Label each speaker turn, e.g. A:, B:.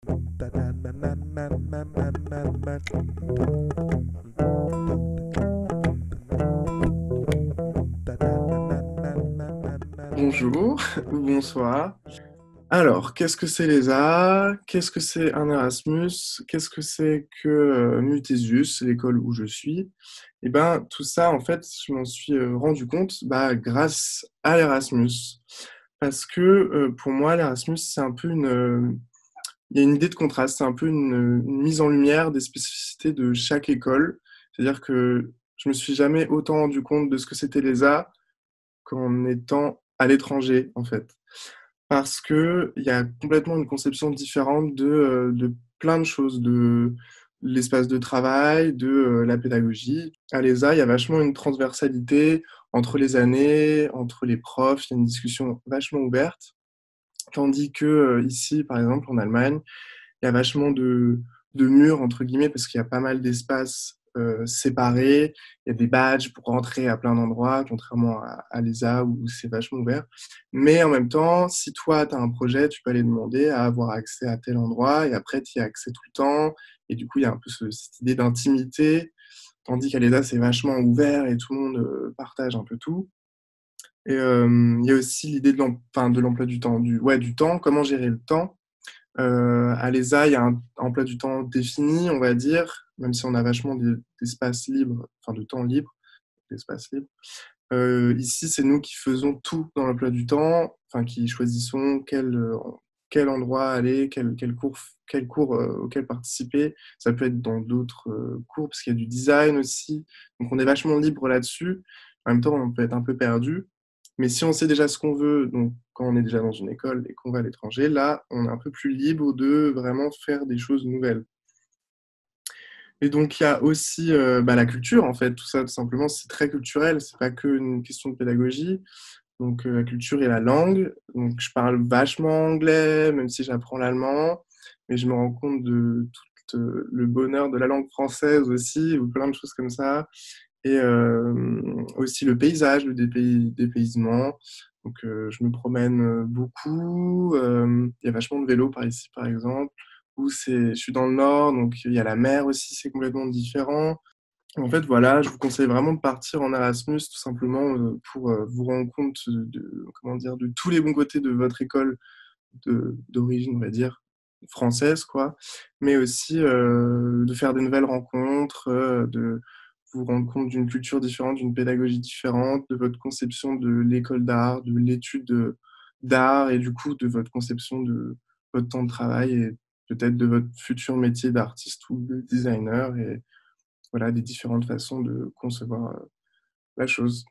A: Bonjour ou bonsoir. Alors, qu'est-ce que c'est l'ESA? Qu'est-ce que c'est un Erasmus? Qu'est-ce que c'est que Mutésius, l'école où je suis? Eh ben, tout ça, en fait, je m'en suis rendu compte grâce à l'Erasmus. Parce que pour moi, l'Erasmus, c'est un peu il y a une idée de contraste, c'est un peu une mise en lumière des spécificités de chaque école. C'est-à-dire que je me suis jamais autant rendu compte de ce que c'était l'ESA qu'en étant à l'étranger, en fait. Parce qu'il y a complètement une conception différente de plein de choses, de l'espace de travail, de la pédagogie. À l'ESA, il y a vachement une transversalité entre les années, entre les profs, il y a une discussion vachement ouverte. Tandis que ici, par exemple, en Allemagne, il y a vachement de murs, entre guillemets, parce qu'il y a pas mal d'espaces séparés. Il y a des badges pour rentrer à plein d'endroits, contrairement à l'ESA où c'est vachement ouvert. Mais en même temps, si toi, tu as un projet, tu peux aller demander à avoir accès à tel endroit et après, tu y as accès tout le temps. Et du coup, il y a un peu cette idée d'intimité. Tandis qu'à l'ESA, c'est vachement ouvert et tout le monde partage un peu tout. Et il y a aussi l'idée de l'emploi du temps, du temps, comment gérer le temps. À l'ESA, il y a un emploi du temps défini, on va dire, même si on a vachement d'espace libre, enfin de temps libre, d'espace libre. Ici, c'est nous qui faisons tout dans l'emploi du temps, enfin qui choisissons quel endroit aller, quel cours auquel participer. Ça peut être dans d'autres cours, parce qu'il y a du design aussi. Donc on est vachement libre là-dessus. En même temps, on peut être un peu perdu. Mais si on sait déjà ce qu'on veut, donc quand on est déjà dans une école et qu'on va à l'étranger, là, on est un peu plus libre de vraiment faire des choses nouvelles. Et donc, il y a aussi la culture, en fait, tout ça, tout simplement, c'est très culturel, c'est pas qu'une question de pédagogie. Donc, la culture et la langue. Donc, je parle vachement anglais, même si j'apprends l'allemand, mais je me rends compte de tout le bonheur de la langue française aussi, ou plein de choses comme ça. Et aussi le paysage, le dépaysement. Donc, je me promène beaucoup. Il y a vachement de vélos par ici, par exemple. Je suis dans le nord, donc il y a la mer aussi, c'est complètement différent. En fait, voilà, je vous conseille vraiment de partir en Erasmus, tout simplement pour vous rendre compte comment dire, de tous les bons côtés de votre école d'origine, on va dire, française, quoi. Mais aussi de faire des nouvelles rencontres, de vous rendre compte d'une culture différente, d'une pédagogie différente, de votre conception de l'école d'art, de l'étude d'art et du coup de votre conception de votre temps de travail et peut-être de votre futur métier d'artiste ou de designer et voilà, des différentes façons de concevoir la chose.